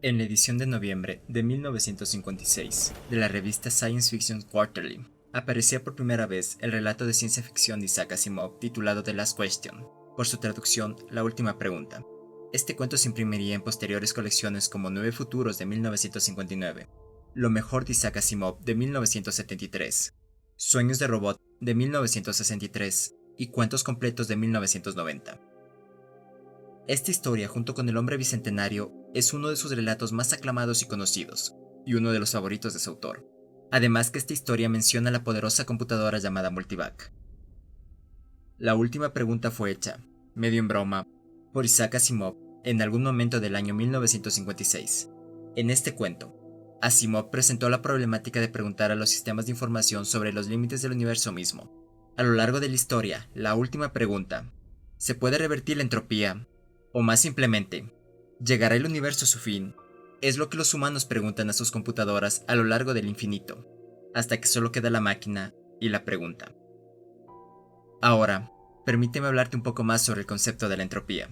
En la edición de noviembre de 1956 de la revista Science Fiction Quarterly, aparecía por primera vez el relato de ciencia ficción de Isaac Asimov titulado The Last Question, por su traducción La Última Pregunta. Este cuento se imprimiría en posteriores colecciones como Nueve Futuros de 1959, Lo Mejor de Isaac Asimov de 1973, Sueños de Robot de 1963 y Cuentos Completos de 1990. Esta historia, junto con El Hombre Bicentenario, es uno de sus relatos más aclamados y conocidos, y uno de los favoritos de su autor. Además que esta historia menciona la poderosa computadora llamada Multivac. La última pregunta fue hecha, medio en broma, por Isaac Asimov en algún momento del año 1956. En este cuento, Asimov presentó la problemática de preguntar a los sistemas de información sobre los límites del universo mismo. A lo largo de la historia, la última pregunta, ¿se puede revertir la entropía? O más simplemente, ¿llegará el universo a su fin? Es lo que los humanos preguntan a sus computadoras a lo largo del infinito, hasta que solo queda la máquina y la pregunta. Ahora, permíteme hablarte un poco más sobre el concepto de la entropía.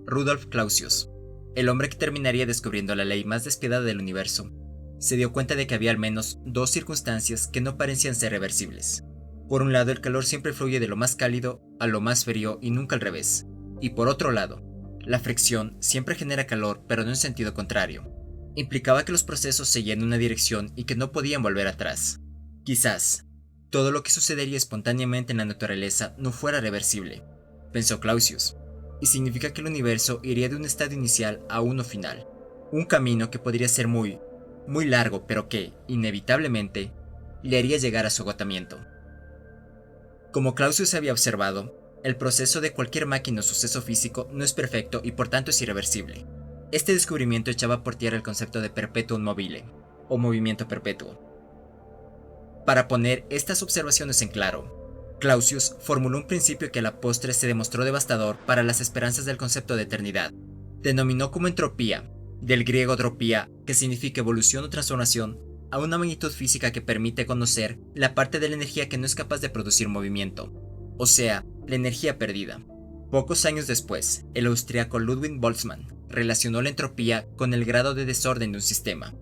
Rudolf Clausius, el hombre que terminaría descubriendo la ley más despiadada del universo, se dio cuenta de que había al menos dos circunstancias que no parecían ser reversibles. Por un lado, el calor siempre fluye de lo más cálido a lo más frío y nunca al revés. Y por otro lado, la fricción siempre genera calor, pero no en sentido contrario. Implicaba que los procesos seguían una dirección y que no podían volver atrás. Quizás, todo lo que sucedería espontáneamente en la naturaleza no fuera reversible, pensó Clausius, y significa que el universo iría de un estado inicial a uno final. Un camino que podría ser muy largo, pero que, inevitablemente, le haría llegar a su agotamiento. Como Clausius había observado, el proceso de cualquier máquina o suceso físico no es perfecto y por tanto es irreversible. Este descubrimiento echaba por tierra el concepto de perpetuum mobile, o movimiento perpetuo. Para poner estas observaciones en claro, Clausius formuló un principio que a la postre se demostró devastador para las esperanzas del concepto de eternidad. Denominó como entropía, del griego dropía, que significa evolución o transformación, a una magnitud física que permite conocer la parte de la energía que no es capaz de producir movimiento, o sea, la energía perdida. Pocos años después, el austríaco Ludwig Boltzmann relacionó la entropía con el grado de desorden de un sistema.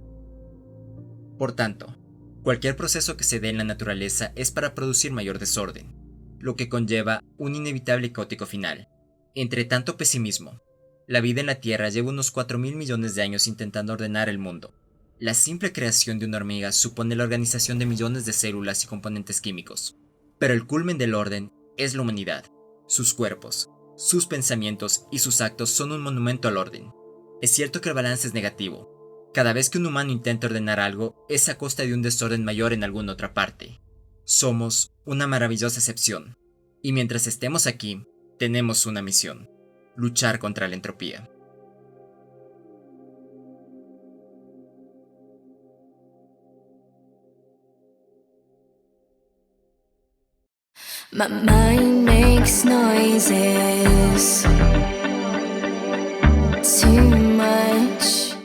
Por tanto, cualquier proceso que se dé en la naturaleza es para producir mayor desorden, lo que conlleva un inevitable y caótico final. Entre tanto pesimismo, la vida en la Tierra lleva unos 4.000 millones de años intentando ordenar el mundo. La simple creación de una hormiga supone la organización de millones de células y componentes químicos. Pero el culmen del orden es la humanidad. Sus cuerpos, sus pensamientos y sus actos son un monumento al orden. Es cierto que el balance es negativo. Cada vez que un humano intenta ordenar algo, es a costa de un desorden mayor en alguna otra parte. Somos una maravillosa excepción. Y mientras estemos aquí, tenemos una misión: luchar contra la entropía. My mind makes noises too much.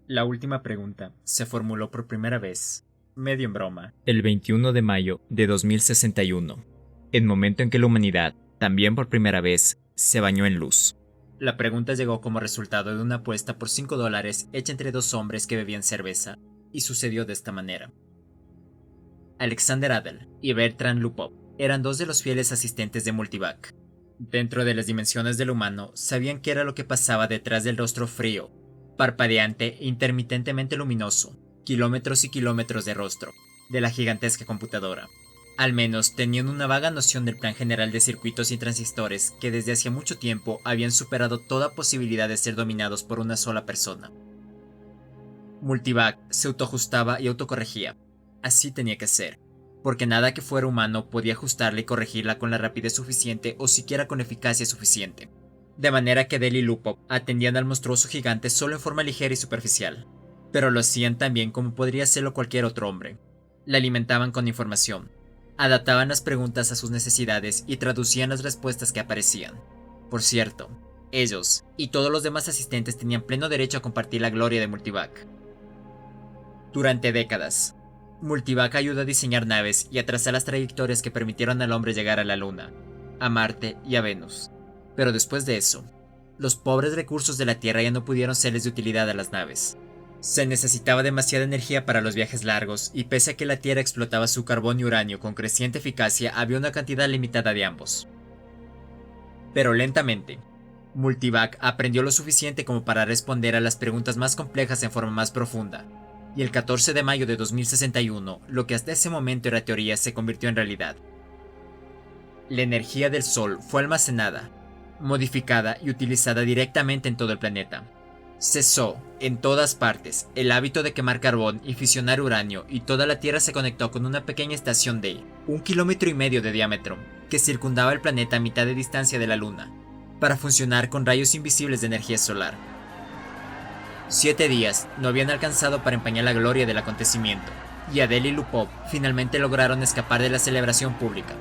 La última pregunta se formuló por primera vez, medio en broma, el 21 de mayo de 2061, el momento en que la humanidad, también por primera vez, se bañó en luz. La pregunta llegó como resultado de una apuesta por $5 hecha entre dos hombres que bebían cerveza, y sucedió de esta manera. Alexander Adel y Bertrand Lupov eran dos de los fieles asistentes de Multivac. Dentro de las dimensiones del humano, sabían qué era lo que pasaba detrás del rostro frío, parpadeante e intermitentemente luminoso, kilómetros y kilómetros de rostro, de la gigantesca computadora. Al menos tenían una vaga noción del plan general de circuitos y transistores que desde hacía mucho tiempo habían superado toda posibilidad de ser dominados por una sola persona. Multivac se autoajustaba y autocorregía. Así tenía que ser, porque nada que fuera humano podía ajustarla y corregirla con la rapidez suficiente o siquiera con eficacia suficiente. De manera que Adel y Lupov atendían al monstruoso gigante solo en forma ligera y superficial, pero lo hacían tan bien como podría hacerlo cualquier otro hombre. La alimentaban con información, adaptaban las preguntas a sus necesidades y traducían las respuestas que aparecían. Por cierto, ellos y todos los demás asistentes tenían pleno derecho a compartir la gloria de Multivac. Durante décadas, Multivac ayudó a diseñar naves y a trazar las trayectorias que permitieron al hombre llegar a la Luna, a Marte y a Venus. Pero después de eso, los pobres recursos de la Tierra ya no pudieron serles de utilidad a las naves. Se necesitaba demasiada energía para los viajes largos, y pese a que la Tierra explotaba su carbón y uranio con creciente eficacia, había una cantidad limitada de ambos. Pero lentamente, Multivac aprendió lo suficiente como para responder a las preguntas más complejas en forma más profunda, y el 14 de mayo de 2061, lo que hasta ese momento era teoría se convirtió en realidad. La energía del Sol fue almacenada, modificada y utilizada directamente en todo el planeta. Cesó, en todas partes, el hábito de quemar carbón y fisionar uranio, y toda la Tierra se conectó con una pequeña estación de 1,5 kilómetros de diámetro, que circundaba el planeta a mitad de distancia de la Luna, para funcionar con rayos invisibles de energía solar. 7 días no habían alcanzado para empañar la gloria del acontecimiento, y Adele y Lupov finalmente lograron escapar de la celebración pública,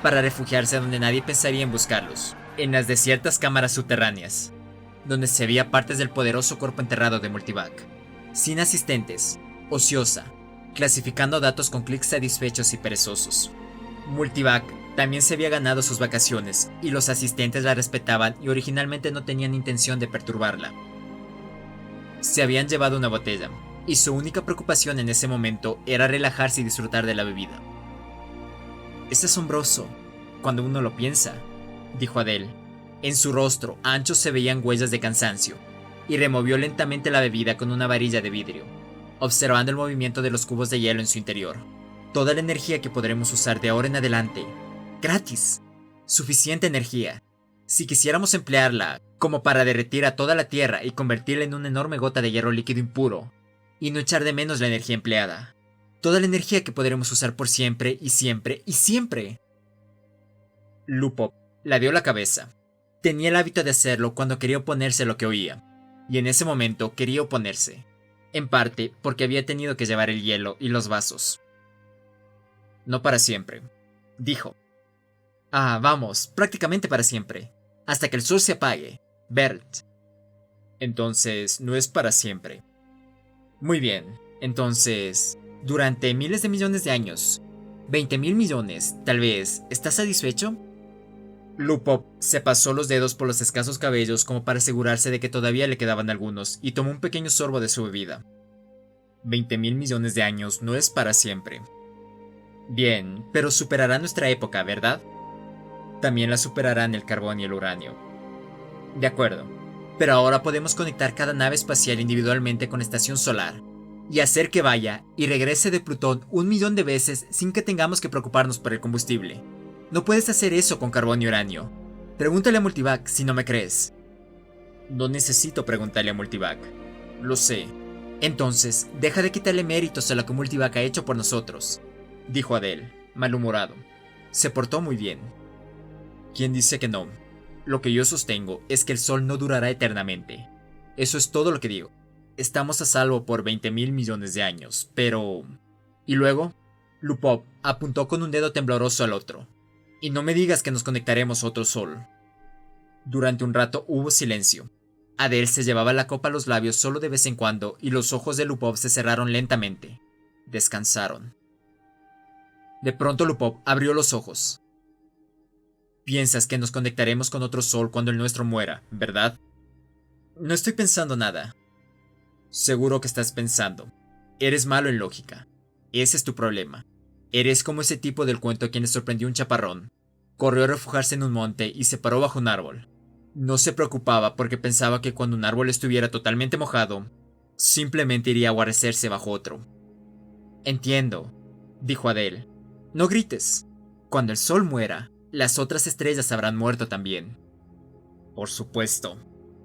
para refugiarse donde nadie pensaría en buscarlos, en las desiertas cámaras subterráneas, donde se veía partes del poderoso cuerpo enterrado de Multivac, sin asistentes, ociosa, clasificando datos con clics satisfechos y perezosos. Multivac también se había ganado sus vacaciones, y los asistentes la respetaban y originalmente no tenían intención de perturbarla. Se habían llevado una botella, y su única preocupación en ese momento era relajarse y disfrutar de la bebida. Es asombroso, cuando uno lo piensa, dijo Adele. En su rostro ancho se veían huellas de cansancio, y removió lentamente la bebida con una varilla de vidrio, observando el movimiento de los cubos de hielo en su interior. Toda la energía que podremos usar de ahora en adelante, gratis, suficiente energía, si quisiéramos emplearla como para derretir a toda la Tierra y convertirla en una enorme gota de hierro líquido impuro, y no echar de menos la energía empleada. Toda la energía que podremos usar por siempre y siempre y siempre. Lupov la dio la cabeza. Tenía el hábito de hacerlo cuando quería oponerse a lo que oía, y en ese momento quería oponerse, en parte porque había tenido que llevar el hielo y los vasos. No para siempre, dijo. Vamos, prácticamente para siempre, hasta que el sol se apague, Bert. Entonces, no es para siempre. Muy bien, entonces, durante miles de millones de años, 20.000 millones, tal vez, ¿estás satisfecho? Lupov se pasó los dedos por los escasos cabellos como para asegurarse de que todavía le quedaban algunos, y tomó un pequeño sorbo de su bebida. 20.000 millones de años no es para siempre. Bien, pero superará nuestra época, ¿verdad? También la superarán el carbón y el uranio. De acuerdo, pero ahora podemos conectar cada nave espacial individualmente con la estación solar, y hacer que vaya y regrese de Plutón 1.000.000 de veces sin que tengamos que preocuparnos por el combustible. No puedes hacer eso con carbón y uranio. Pregúntale a Multivac si no me crees. No necesito preguntarle a Multivac. Lo sé. Entonces, deja de quitarle méritos a lo que Multivac ha hecho por nosotros, dijo Adele, malhumorado. Se portó muy bien. ¿Quién dice que no? Lo que yo sostengo es que el Sol no durará eternamente. Eso es todo lo que digo. Estamos a salvo por 20.000 millones de años, pero... ¿Y luego? Lupov apuntó con un dedo tembloroso al otro. Y no me digas que nos conectaremos a otro sol. Durante un rato hubo silencio. Adele se llevaba la copa a los labios solo de vez en cuando, y los ojos de Lupov se cerraron lentamente. Descansaron. De pronto Lupov abrió los ojos. Piensas que nos conectaremos con otro sol cuando el nuestro muera, ¿verdad? No estoy pensando nada. Seguro que estás pensando. Eres malo en lógica. Ese es tu problema. Eres como ese tipo del cuento a quien le sorprendió un chaparrón. Corrió a refugiarse en un monte y se paró bajo un árbol. No se preocupaba porque pensaba que cuando un árbol estuviera totalmente mojado, simplemente iría a guarecerse bajo otro. Entiendo, dijo Adele. No grites. Cuando el sol muera, las otras estrellas habrán muerto también. Por supuesto,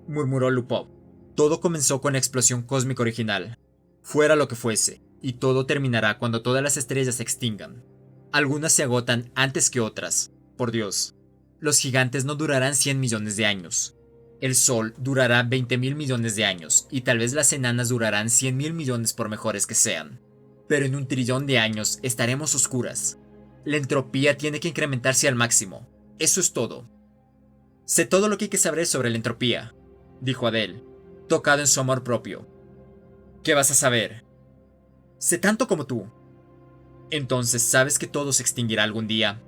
murmuró Lupov. Todo comenzó con la explosión cósmica original. Fuera lo que fuese, y todo terminará cuando todas las estrellas se extingan. Algunas se agotan antes que otras, por Dios. Los gigantes no durarán 100 millones de años. El Sol durará 20.000 millones de años, y tal vez las enanas durarán 100.000 millones por mejores que sean. Pero en 1 trillón de años estaremos oscuras. La entropía tiene que incrementarse al máximo. Eso es todo. Sé todo lo que hay que saber sobre la entropía, dijo Adele, tocado en su amor propio. ¿Qué vas a saber? Sé tanto como tú. Entonces, ¿sabes que todo se extinguirá algún día?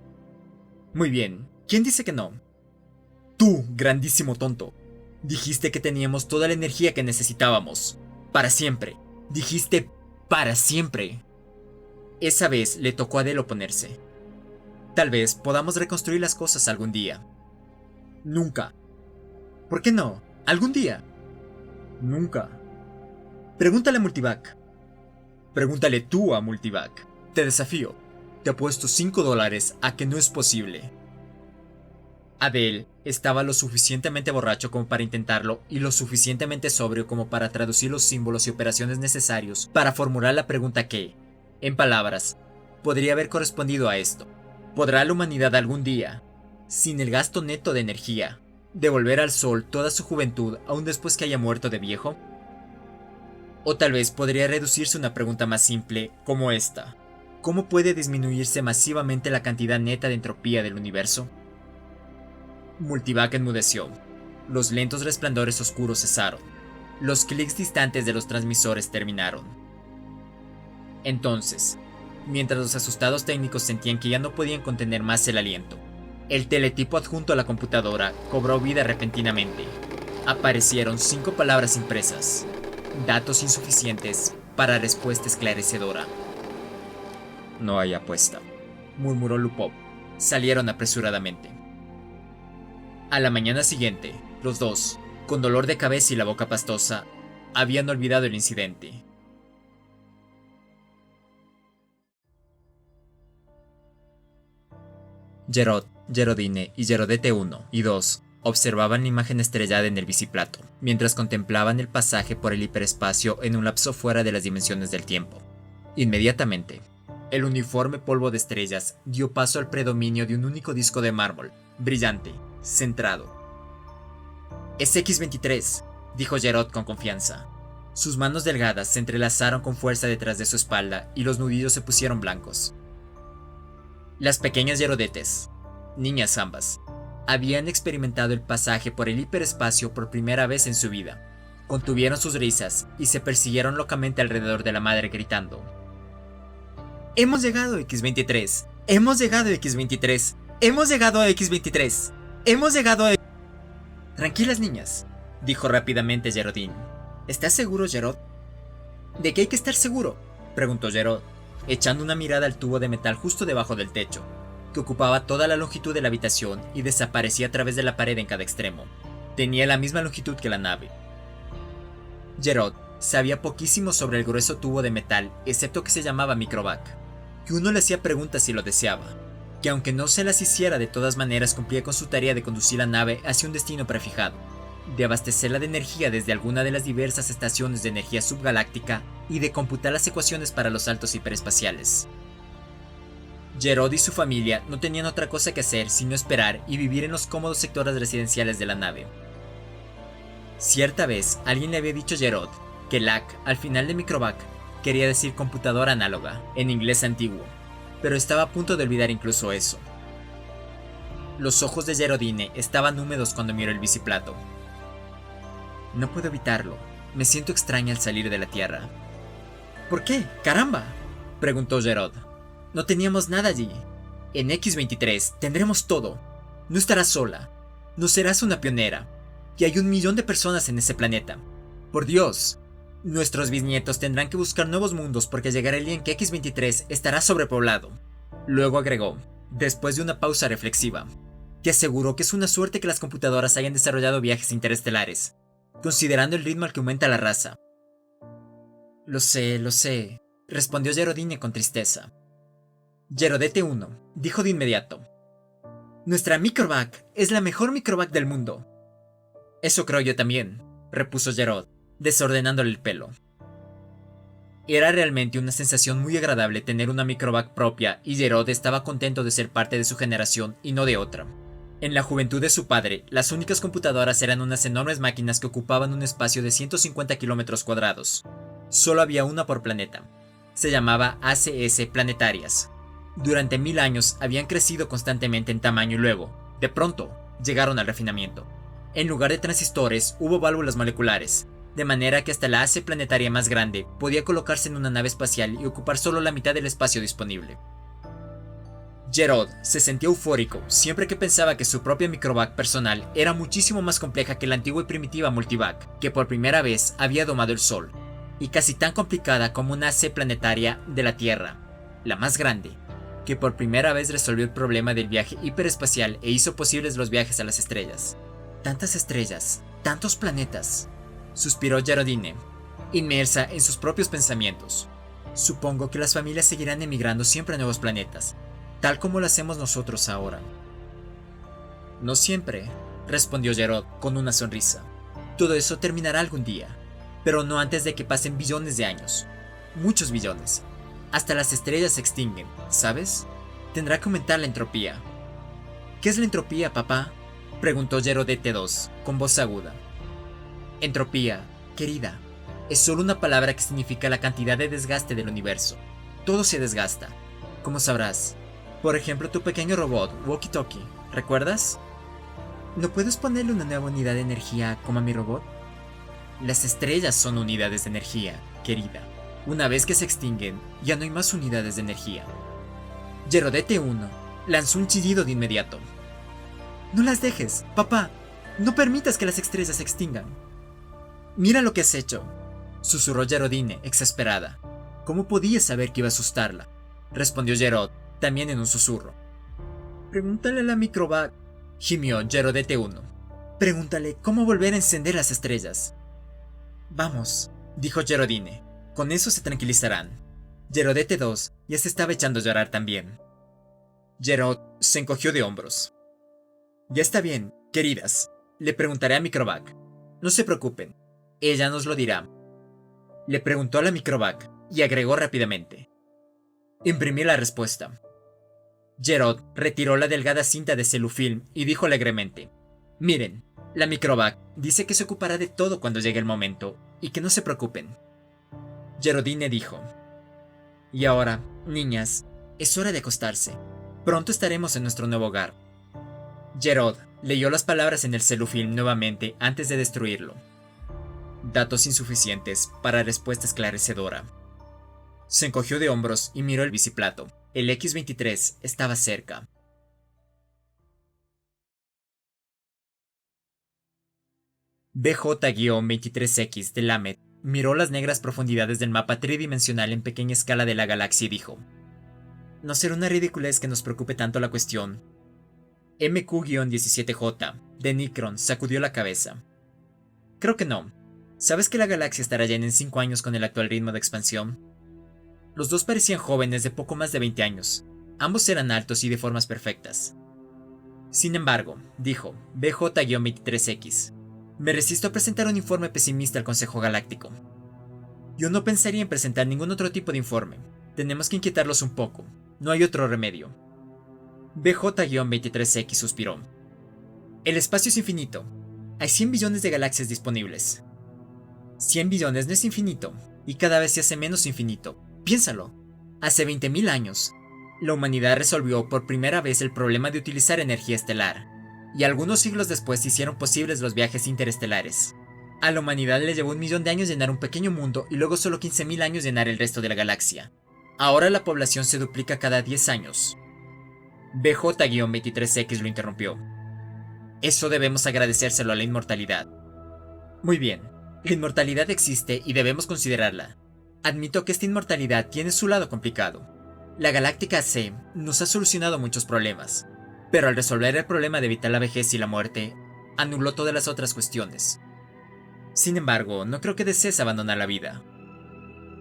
Muy bien, ¿quién dice que no? Tú, grandísimo tonto. Dijiste que teníamos toda la energía que necesitábamos. Para siempre. Dijiste para siempre. Esa vez le tocó a Adele oponerse. Tal vez podamos reconstruir las cosas algún día. Nunca. ¿Por qué no? ¿Algún día? Nunca. Pregúntale a Multivac. Pregúntale tú a Multivac. Te desafío. Te apuesto $5 a que no es posible. Adele estaba lo suficientemente borracho como para intentarlo y lo suficientemente sobrio como para traducir los símbolos y operaciones necesarios para formular la pregunta que, en palabras, podría haber correspondido a esto. ¿Podrá la humanidad algún día, sin el gasto neto de energía, devolver al sol toda su juventud aún después que haya muerto de viejo? O tal vez podría reducirse a una pregunta más simple como esta. ¿Cómo puede disminuirse masivamente la cantidad neta de entropía del universo? Multivac enmudeció. Los lentos resplandores oscuros cesaron. Los clics distantes de los transmisores terminaron. Entonces, mientras los asustados técnicos sentían que ya no podían contener más el aliento, el teletipo adjunto a la computadora cobró vida repentinamente. Aparecieron 5 palabras impresas. Datos insuficientes para respuesta esclarecedora. No hay apuesta, murmuró Lupov. Salieron apresuradamente. A la mañana siguiente, los dos, con dolor de cabeza y la boca pastosa, habían olvidado el incidente. Gerard, Gerodine y Gerodete 1 y 2 observaban la imagen estrellada en el biciplato, mientras contemplaban el pasaje por el hiperespacio en un lapso fuera de las dimensiones del tiempo. Inmediatamente, el uniforme polvo de estrellas dio paso al predominio de un único disco de mármol, brillante, centrado. «Es X-23», dijo Gerard con confianza. Sus manos delgadas se entrelazaron con fuerza detrás de su espalda y los nudillos se pusieron blancos. Las pequeñas Gerodetes, niñas ambas, habían experimentado el pasaje por el hiperespacio por primera vez en su vida. Contuvieron sus risas y se persiguieron locamente alrededor de la madre gritando: «¡Hemos llegado, X-23! ¡Hemos llegado, X-23! ¡Hemos llegado a X-23! ¡Hemos llegado a...!» «Tranquilas, niñas», dijo rápidamente Gerodine. «¿Estás seguro, Gerard?» «¿De qué hay que estar seguro?», preguntó Gerard, echando una mirada al tubo de metal justo debajo del techo, que ocupaba toda la longitud de la habitación y desaparecía a través de la pared en cada extremo. Tenía la misma longitud que la nave. Gerard sabía poquísimo sobre el grueso tubo de metal, excepto que se llamaba Microvac, que uno le hacía preguntas si lo deseaba, que aunque no se las hiciera de todas maneras cumplía con su tarea de conducir la nave hacia un destino prefijado, de abastecerla de energía desde alguna de las diversas estaciones de energía subgaláctica y de computar las ecuaciones para los saltos hiperespaciales. Gerard y su familia no tenían otra cosa que hacer sino esperar y vivir en los cómodos sectores residenciales de la nave. Cierta vez alguien le había dicho a Gerard que LAC al final de Microvac quería decir computadora análoga, en inglés antiguo, pero estaba a punto de olvidar incluso eso. Los ojos de Gerodine estaban húmedos cuando miró el biciplato. «No puedo evitarlo. Me siento extraña al salir de la Tierra». «¿Por qué? ¡Caramba!», preguntó Gerard. «No teníamos nada allí. En X-23 tendremos todo. No estarás sola. No serás una pionera. Y hay 1 millón de personas en ese planeta. Por Dios. Nuestros bisnietos tendrán que buscar nuevos mundos porque llegará el día en que X-23 estará sobrepoblado». Luego agregó, después de una pausa reflexiva: «Te aseguro que es una suerte que las computadoras hayan desarrollado viajes interestelares, considerando el ritmo al que aumenta la raza». Lo sé», respondió Gerodine con tristeza. Gerodete 1 dijo de inmediato: «Nuestra Microvac es la mejor Microvac del mundo». «Eso creo yo también», repuso Gerard, desordenándole el pelo. Era realmente una sensación muy agradable tener una Microvac propia y Gerard estaba contento de ser parte de su generación y no de otra. En la juventud de su padre, las únicas computadoras eran unas enormes máquinas que ocupaban un espacio de 150 kilómetros cuadrados. Solo había una por planeta. Se llamaba ACS Planetarias. Durante 1000 años habían crecido constantemente en tamaño y luego, de pronto, llegaron al refinamiento. En lugar de transistores, hubo válvulas moleculares, de manera que hasta la AC planetaria más grande podía colocarse en una nave espacial y ocupar solo la mitad del espacio disponible. Jerod se sentía eufórico siempre que pensaba que su propia microvac personal era muchísimo más compleja que la antigua y primitiva multivac, que por primera vez había domado el Sol, y casi tan complicada como una AC planetaria de la Tierra, la más grande, que por primera vez resolvió el problema del viaje hiperespacial e hizo posibles los viajes a las estrellas. Tantas estrellas, tantos planetas, suspiró Geraldine, inmersa en sus propios pensamientos. Supongo que las familias seguirán emigrando siempre a nuevos planetas, tal como lo hacemos nosotros ahora. No siempre, respondió Jerod con una sonrisa. Todo eso terminará algún día, pero no antes de que pasen billones de años. Muchos billones. Hasta las estrellas se extinguen, ¿sabes? Tendrá que aumentar la entropía. ¿Qué es la entropía, papá?, preguntó Gerodete II, con voz aguda. Entropía, querida, es solo una palabra que significa la cantidad de desgaste del universo. Todo se desgasta, como sabrás. Por ejemplo, tu pequeño robot, Walkie Talkie, ¿recuerdas? ¿No puedes ponerle una nueva unidad de energía como a mi robot? Las estrellas son unidades de energía, querida. Una vez que se extinguen, ya no hay más unidades de energía. Gerodete I lanzó un chillido de inmediato. No las dejes, papá. No permitas que las estrellas se extingan. Mira lo que has hecho, susurró Geraldine, exasperada. ¿Cómo podías saber que iba a asustarla?, respondió Jerod, también en un susurro. Pregúntale a la microvac, gimió Gerodete I. Pregúntale cómo volver a encender las estrellas. Vamos, dijo Geraldine. Con eso se tranquilizarán. Gerodete II ya se estaba echando a llorar también. Jerod se encogió de hombros. Ya está bien, queridas. Le preguntaré a Microvac. No se preocupen, ella nos lo dirá. Le preguntó a la Microvac y agregó rápidamente. Imprimí la respuesta. Jerod retiró la delgada cinta de celufilm y dijo alegremente: Miren, la Microvac dice que se ocupará de todo cuando llegue el momento y que no se preocupen. Geraldine dijo: Y ahora, niñas, es hora de acostarse. Pronto estaremos en nuestro nuevo hogar. Jerod leyó las palabras en el celufilm nuevamente antes de destruirlo. Datos insuficientes para respuesta esclarecedora. Se encogió de hombros y miró el biciplato. El X-23 estaba cerca. BJ-23X de Lamet miró las negras profundidades del mapa tridimensional en pequeña escala de la galaxia y dijo: No será una ridiculez que nos preocupe tanto la cuestión. MQ-17J de Nikron sacudió la cabeza. Creo que no. ¿Sabes que la galaxia estará llena en 5 años con el actual ritmo de expansión? Los dos parecían jóvenes de poco más de 20 años. Ambos eran altos y de formas perfectas. Sin embargo, dijo BJ-23X, me resisto a presentar un informe pesimista al Consejo Galáctico. Yo no pensaría en presentar ningún otro tipo de informe. Tenemos que inquietarlos un poco. No hay otro remedio. BJ-23X suspiró. El espacio es infinito. Hay 100 billones de galaxias disponibles. 100 billones no es infinito, y cada vez se hace menos infinito. Piénsalo. Hace 20.000 años, la humanidad resolvió por primera vez el problema de utilizar energía estelar, y algunos siglos después se hicieron posibles los viajes interestelares. A la humanidad le llevó 1.000.000 de años llenar un pequeño mundo y luego solo 15.000 años llenar el resto de la galaxia. Ahora la población se duplica cada 10 años. BJ-23X lo interrumpió. Eso debemos agradecérselo a la inmortalidad. Muy bien, la inmortalidad existe y debemos considerarla. Admito que esta inmortalidad tiene su lado complicado. La Galáctica C nos ha solucionado muchos problemas, pero al resolver el problema de evitar la vejez y la muerte, anuló todas las otras cuestiones. Sin embargo, no creo que desees abandonar la vida.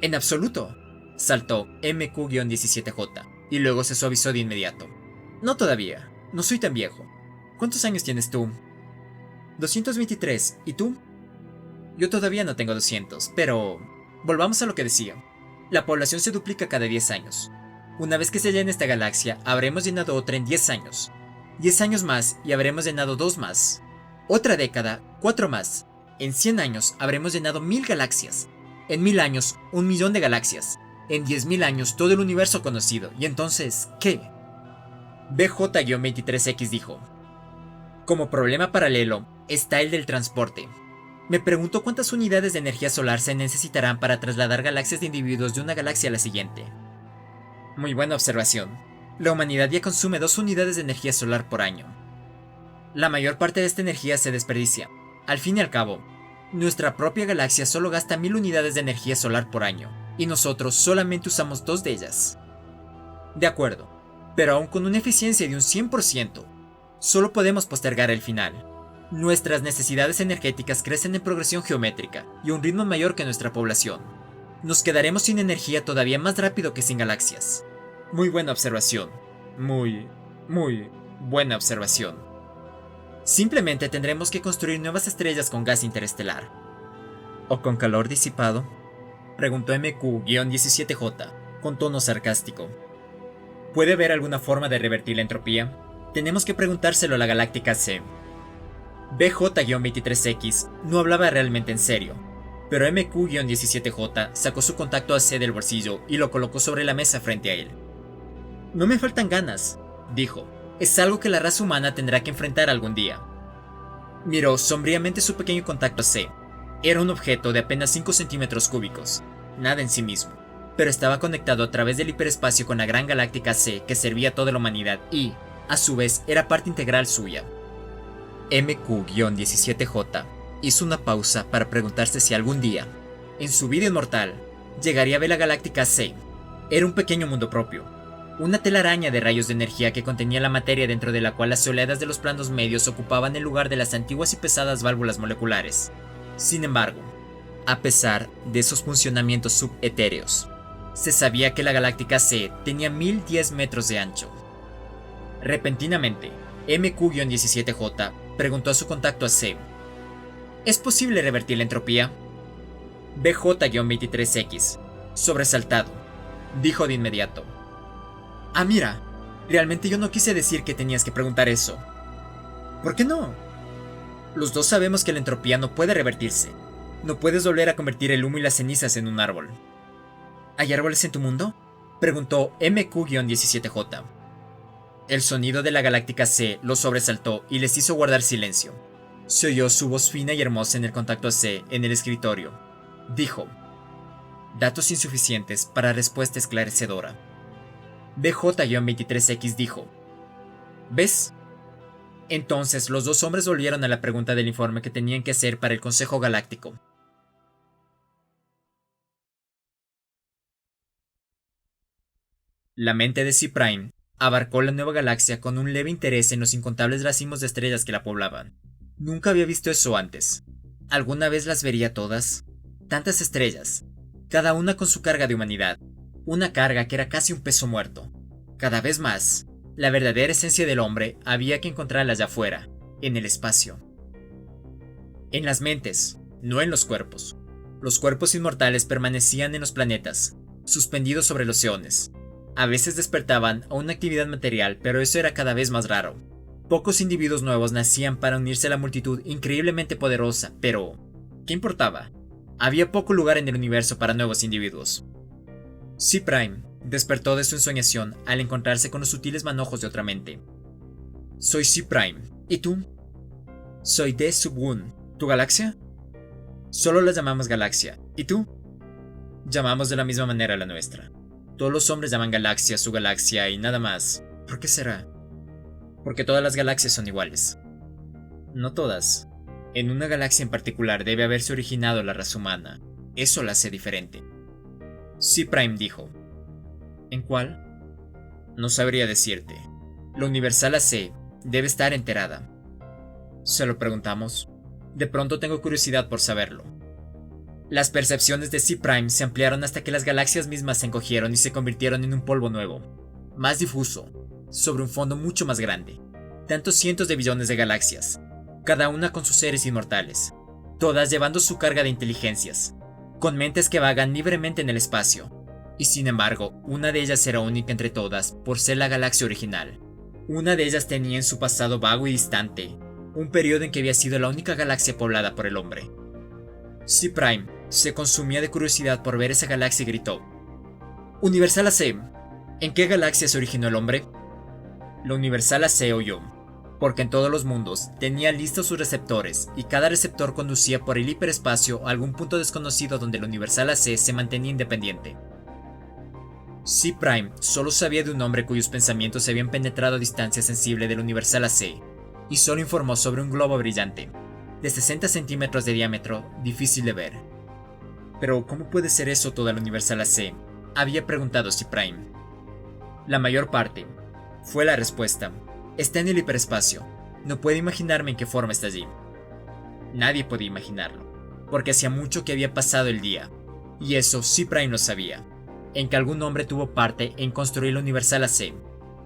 En absoluto, saltó MQ-17J, y luego se suavizó de inmediato. No todavía, no soy tan viejo. ¿Cuántos años tienes tú? 223, ¿y tú? Yo todavía no tengo 200, pero... volvamos a lo que decía. La población se duplica cada 10 años. Una vez que se llene esta galaxia, habremos llenado otra en 10 años. 10 años más y habremos llenado 2 más. Otra década, 4 más. En 100 años habremos llenado 1000 galaxias. En 1000 años, 1.000.000 de galaxias. En 10.000 años, todo el universo conocido. Y entonces, ¿qué? BJ-23X dijo: como problema paralelo está el del transporte. Me pregunto cuántas unidades de energía solar se necesitarán para trasladar galaxias de individuos de una galaxia a la siguiente. Muy buena observación. La humanidad ya consume 2 unidades de energía solar por año. La mayor parte de esta energía se desperdicia. Al fin y al cabo, nuestra propia galaxia solo gasta 1000 unidades de energía solar por año, y nosotros solamente usamos 2 de ellas. De acuerdo, pero aún con una eficiencia de un 100%, solo podemos postergar el final. Nuestras necesidades energéticas crecen en progresión geométrica y a un ritmo mayor que nuestra población. Nos quedaremos sin energía todavía más rápido que sin galaxias. Muy buena observación. Muy buena observación. Simplemente tendremos que construir nuevas estrellas con gas interestelar. ¿O con calor disipado?, preguntó MQ-17J, con tono sarcástico. ¿Puede haber alguna forma de revertir la entropía? Tenemos que preguntárselo a la Galáctica C. BJ-23X no hablaba realmente en serio, pero MQ-17J sacó su contacto AC del bolsillo y lo colocó sobre la mesa frente a él. No me faltan ganas, dijo. Es algo que la raza humana tendrá que enfrentar algún día. Miró sombríamente su pequeño contacto AC. Era un objeto de apenas 5 centímetros cúbicos, nada en sí mismo, pero estaba conectado a través del hiperespacio con la gran Galáctica C que servía a toda la humanidad y, a su vez, era parte integral suya. MQ-17J hizo una pausa para preguntarse si algún día, en su vida inmortal, llegaría a ver la Galáctica C. Era un pequeño mundo propio, una telaraña de rayos de energía que contenía la materia dentro de la cual las oleadas de los planos medios ocupaban el lugar de las antiguas y pesadas válvulas moleculares. Sin embargo, a pesar de esos funcionamientos subetéreos, se sabía que la Galáctica C tenía 1010 metros de ancho. Repentinamente, MQ-17J preguntó a su contacto AC: ¿es posible revertir la entropía? BJ-23X, sobresaltado, dijo de inmediato: ah, mira, realmente yo no quise decir que tenías que preguntar eso. ¿Por qué no? Los dos sabemos que la entropía no puede revertirse. No puedes volver a convertir el humo y las cenizas en un árbol. ¿Hay árboles en tu mundo?, preguntó MQ-17J. El sonido de la Galáctica C los sobresaltó y les hizo guardar silencio. Se oyó su voz fina y hermosa en el contacto C en el escritorio. Dijo: datos insuficientes para respuesta esclarecedora. BJ-23X dijo: ¿ves? Entonces los dos hombres volvieron a la pregunta del informe que tenían que hacer para el Consejo Galáctico. La mente de C-Prime abarcó la nueva galaxia con un leve interés en los incontables racimos de estrellas que la poblaban. Nunca había visto eso antes. ¿Alguna vez las vería todas? Tantas estrellas, cada una con su carga de humanidad, una carga que era casi un peso muerto. Cada vez más, la verdadera esencia del hombre había que encontrarla allá afuera, en el espacio. En las mentes, no en los cuerpos. Los cuerpos inmortales permanecían en los planetas, suspendidos sobre los eones. A veces despertaban a una actividad material, pero eso era cada vez más raro. Pocos individuos nuevos nacían para unirse a la multitud increíblemente poderosa, pero ¿qué importaba? Había poco lugar en el universo para nuevos individuos. C-Prime despertó de su ensoñación al encontrarse con los sutiles manojos de otra mente. Soy C-Prime. ¿Y tú? Soy D-Sub-1. ¿Tu galaxia? Solo la llamamos galaxia. ¿Y tú? Llamamos de la misma manera a la nuestra. Todos los hombres llaman galaxia su galaxia y nada más. ¿Por qué será? Porque todas las galaxias son iguales. No todas. En una galaxia en particular debe haberse originado la raza humana. Eso la hace diferente. C-Prime dijo: ¿en cuál? No sabría decirte. La Universal AC debe estar enterada. ¿Se lo preguntamos? De pronto tengo curiosidad por saberlo. Las percepciones de C-Prime se ampliaron hasta que las galaxias mismas se encogieron y se convirtieron en un polvo nuevo, más difuso, sobre un fondo mucho más grande. Tantos cientos de billones de galaxias, cada una con sus seres inmortales, todas llevando su carga de inteligencias, con mentes que vagan libremente en el espacio. Y sin embargo, una de ellas era única entre todas por ser la galaxia original. Una de ellas tenía en su pasado vago y distante un periodo en que había sido la única galaxia poblada por el hombre. C-Prime se consumía de curiosidad por ver esa galaxia y gritó: Universal AC, ¿en qué galaxia se originó el hombre? La Universal AC oyó: porque en todos los mundos tenía listos sus receptores y cada receptor conducía por el hiperespacio a algún punto desconocido donde el Universal AC se mantenía independiente. C-Prime solo sabía de un hombre cuyos pensamientos se habían penetrado a distancia sensible del Universal AC, y solo informó sobre un globo brillante, de 60 centímetros de diámetro, difícil de ver. Pero, ¿cómo puede ser eso toda la Universal AC? Había preguntado C-Prime. La mayor parte, fue la respuesta. Está en el hiperespacio. No puedo imaginarme en qué forma está allí. Nadie podía imaginarlo, porque hacía mucho que había pasado el día, y eso C-Prime lo sabía, en que algún hombre tuvo parte en construir la Universal AC.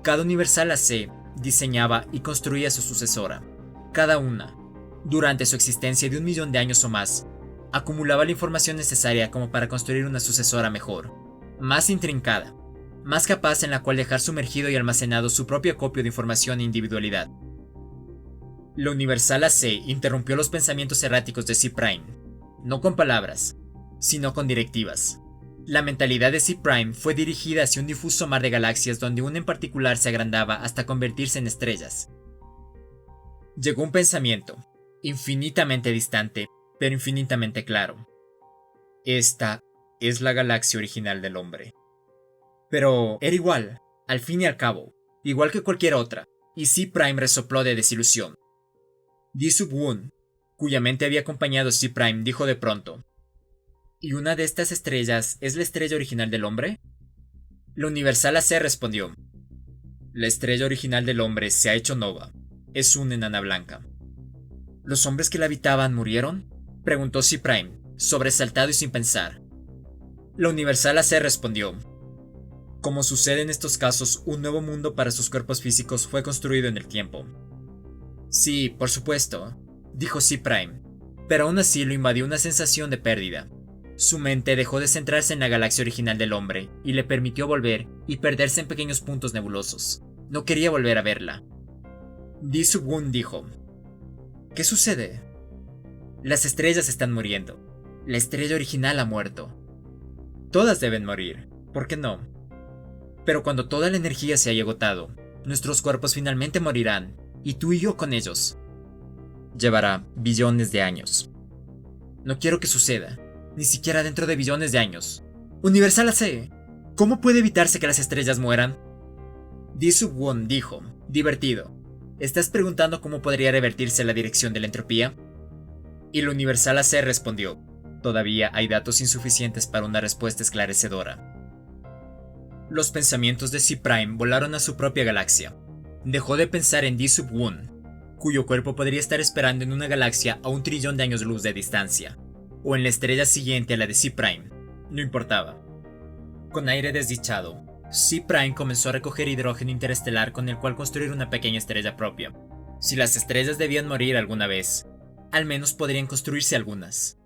Cada Universal AC diseñaba y construía su sucesora. Cada una, durante su existencia de 1.000.000 de años o más, acumulaba la información necesaria como para construir una sucesora mejor, más intrincada, más capaz en la cual dejar sumergido y almacenado su propio acopio de información e individualidad. La Universal AC interrumpió los pensamientos erráticos de C-Prime, no con palabras, sino con directivas. La mentalidad de C-Prime fue dirigida hacia un difuso mar de galaxias donde una en particular se agrandaba hasta convertirse en estrellas. Llegó un pensamiento, infinitamente distante, pero infinitamente claro. Esta es la galaxia original del hombre. Pero era igual, al fin y al cabo, igual que cualquier otra, y C-Prime resopló de desilusión. Di-Sub-Woon, cuya mente había acompañado a C-Prime, dijo de pronto: ¿y una de estas estrellas es la estrella original del hombre? La Universal AC respondió: la estrella original del hombre se ha hecho nova, es una enana blanca. ¿Los hombres que la habitaban murieron?, preguntó C-Prime, sobresaltado y sin pensar. La Universal AC respondió: como sucede en estos casos, un nuevo mundo para sus cuerpos físicos fue construido en el tiempo. Sí, por supuesto, dijo C-Prime, pero aún así lo invadió una sensación de pérdida. Su mente dejó de centrarse en la galaxia original del hombre y le permitió volver y perderse en pequeños puntos nebulosos. No quería volver a verla. Di-Sub-Woon dijo: ¿qué sucede? Las estrellas están muriendo. La estrella original ha muerto. Todas deben morir, ¿por qué no? Pero cuando toda la energía se haya agotado, nuestros cuerpos finalmente morirán, y tú y yo con ellos. Llevará billones de años. No quiero que suceda, ni siquiera dentro de billones de años. Universal AC, ¿cómo puede evitarse que las estrellas mueran? Di-Sub-Woon dijo, divertido: ¿estás preguntando cómo podría revertirse la dirección de la entropía? Y la Universal AC respondió: todavía hay datos insuficientes para una respuesta esclarecedora. Los pensamientos de C-Prime volaron a su propia galaxia. Dejó de pensar en Di-Sub-Woon, cuyo cuerpo podría estar esperando en una galaxia a 1.000.000.000 de años luz de distancia, o en la estrella siguiente a la de C-Prime. No importaba. Con aire desdichado, C-Prime comenzó a recoger hidrógeno interestelar con el cual construir una pequeña estrella propia. Si las estrellas debían morir alguna vez, al menos podrían construirse algunas.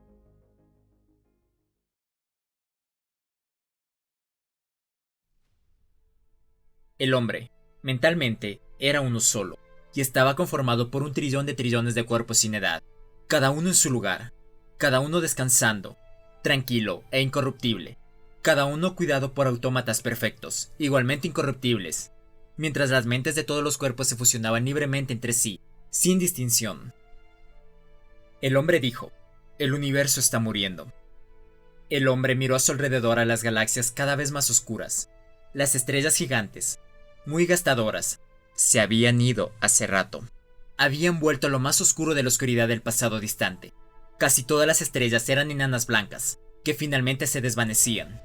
El hombre, mentalmente, era uno solo, y estaba conformado por 1.000.000.000 de trillones de cuerpos sin edad, cada uno en su lugar, cada uno descansando, tranquilo e incorruptible, cada uno cuidado por autómatas perfectos, igualmente incorruptibles, mientras las mentes de todos los cuerpos se fusionaban libremente entre sí, sin distinción. El hombre dijo: el universo está muriendo. El hombre miró a su alrededor a las galaxias cada vez más oscuras. Las estrellas gigantes, muy gastadoras, se habían ido hace rato. Habían vuelto a lo más oscuro de la oscuridad del pasado distante. Casi todas las estrellas eran enanas blancas, que finalmente se desvanecían.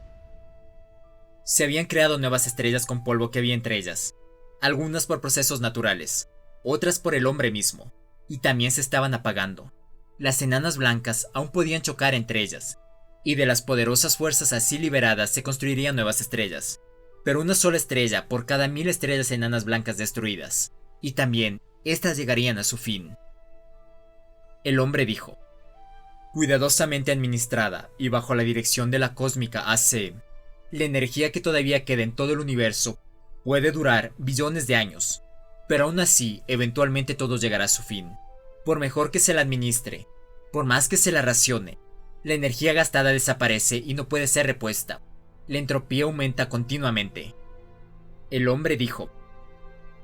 Se habían creado nuevas estrellas con polvo que había entre ellas, algunas por procesos naturales, otras por el hombre mismo, y también se estaban apagando. Las enanas blancas aún podían chocar entre ellas, y de las poderosas fuerzas así liberadas se construirían nuevas estrellas. Pero una sola estrella por cada 1.000 estrellas enanas blancas destruidas, y también éstas llegarían a su fin. El hombre dijo: cuidadosamente administrada y bajo la dirección de la cósmica AC, la energía que todavía queda en todo el universo puede durar billones de años, pero aún así eventualmente todo llegará a su fin. Por mejor que se la administre, por más que se la racione, la energía gastada desaparece y no puede ser repuesta. La entropía aumenta continuamente. El hombre dijo: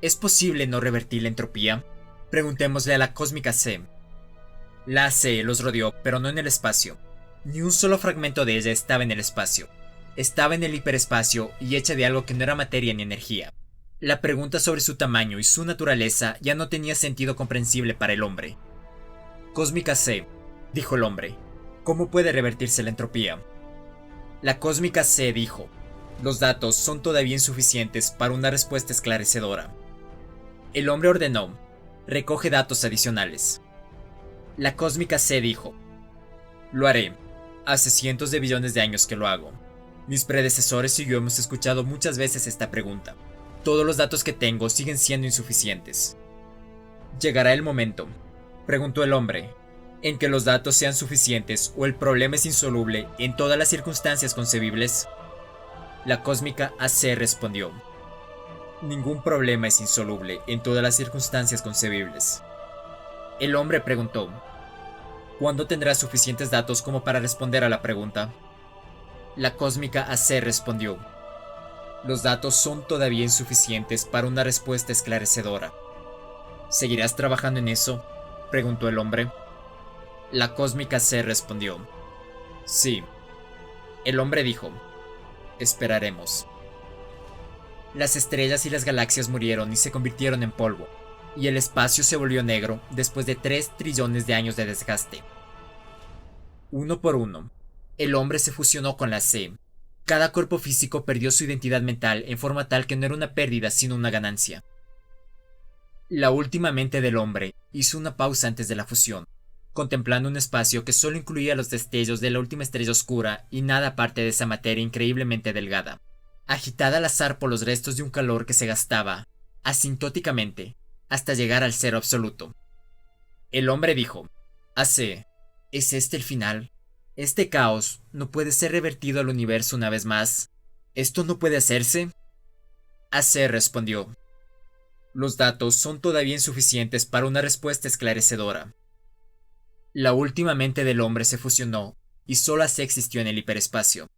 ¿es posible no revertir la entropía? Preguntémosle a la cósmica C. La C los rodeó, pero no en el espacio. Ni un solo fragmento de ella estaba en el espacio. Estaba en el hiperespacio y hecha de algo que no era materia ni energía. La pregunta sobre su tamaño y su naturaleza ya no tenía sentido comprensible para el hombre. Cósmica C, dijo el hombre, ¿cómo puede revertirse la entropía? La cósmica C dijo, los datos son todavía insuficientes para una respuesta esclarecedora. El hombre ordenó, recoge datos adicionales. La cósmica C dijo, lo haré. Hace cientos de billones de años que lo hago. Mis predecesores y yo hemos escuchado muchas veces esta pregunta. Todos los datos que tengo siguen siendo insuficientes. ¿Llegará el momento, preguntó el hombre, en que los datos sean suficientes o el problema es insoluble en todas las circunstancias concebibles? La cósmica AC respondió, ningún problema es insoluble en todas las circunstancias concebibles. El hombre preguntó, ¿cuándo tendrás suficientes datos como para responder a la pregunta? La cósmica AC respondió, los datos son todavía insuficientes para una respuesta esclarecedora. ¿Seguirás trabajando en eso?, preguntó el hombre. La cósmica C respondió, sí. El hombre dijo, esperaremos. Las estrellas y las galaxias murieron y se convirtieron en polvo, y el espacio se volvió negro después de 3 trillones de años de desgaste. Uno por uno, el hombre se fusionó con la C. Cada cuerpo físico perdió su identidad mental en forma tal que no era una pérdida sino una ganancia. La última mente del hombre hizo una pausa antes de la fusión, contemplando un espacio que solo incluía los destellos de la última estrella oscura y nada aparte de esa materia increíblemente delgada, agitada al azar por los restos de un calor que se gastaba, asintóticamente, hasta llegar al cero absoluto. El hombre dijo, AC, ¿es este el final? Este caos no puede ser revertido al universo una vez más. ¿Esto no puede hacerse? AC respondió, los datos son todavía insuficientes para una respuesta esclarecedora. La última mente del hombre se fusionó y solo AC existió en el hiperespacio.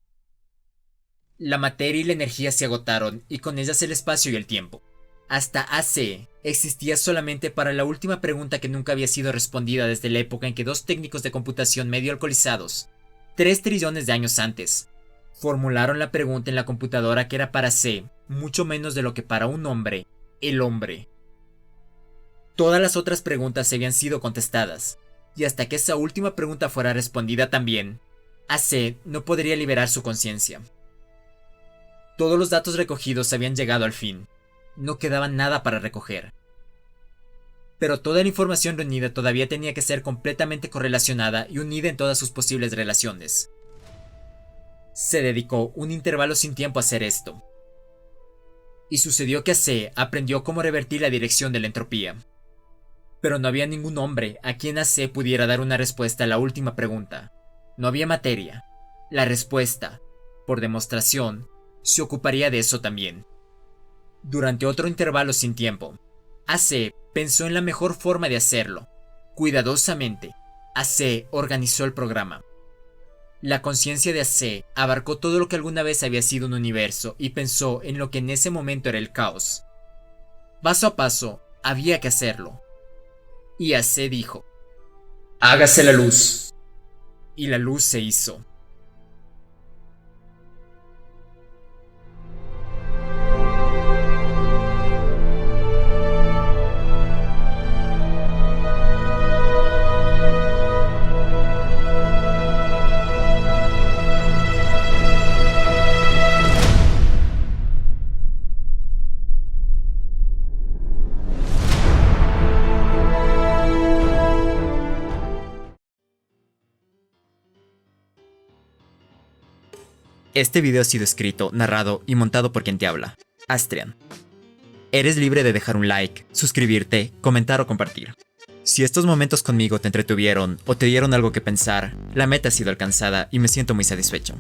La materia y la energía se agotaron y con ellas el espacio y el tiempo. Hasta AC existía solamente para la última pregunta que nunca había sido respondida desde la época en que 2 técnicos de computación medio alcoholizados, 3 trillones de años antes, formularon la pregunta en la computadora que era para C mucho menos de lo que para un hombre, el hombre. Todas las otras preguntas habían sido contestadas, y hasta que esa última pregunta fuera respondida también, AC no podría liberar su conciencia. Todos los datos recogidos habían llegado al fin. No quedaba nada para recoger. Pero toda la información reunida todavía tenía que ser completamente correlacionada y unida en todas sus posibles relaciones. Se dedicó un intervalo sin tiempo a hacer esto. Y sucedió que AC aprendió cómo revertir la dirección de la entropía. Pero no había ningún hombre a quien AC pudiera dar una respuesta a la última pregunta. No había materia. La respuesta, por demostración, se ocuparía de eso también. Durante otro intervalo sin tiempo, AC pensó en la mejor forma de hacerlo. Cuidadosamente, AC organizó el programa. La conciencia de AC abarcó todo lo que alguna vez había sido un universo y pensó en lo que en ese momento era el caos. Paso a paso, había que hacerlo. Y AC dijo, hágase la luz. Y la luz se hizo. Este video ha sido escrito, narrado y montado por quien te habla, Astrian. Eres libre de dejar un like, suscribirte, comentar o compartir. Si estos momentos conmigo te entretuvieron o te dieron algo que pensar, la meta ha sido alcanzada y me siento muy satisfecho.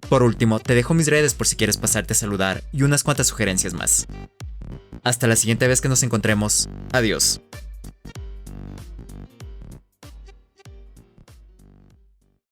Por último, te dejo mis redes por si quieres pasarte a saludar y unas cuantas sugerencias más. Hasta la siguiente vez que nos encontremos, adiós.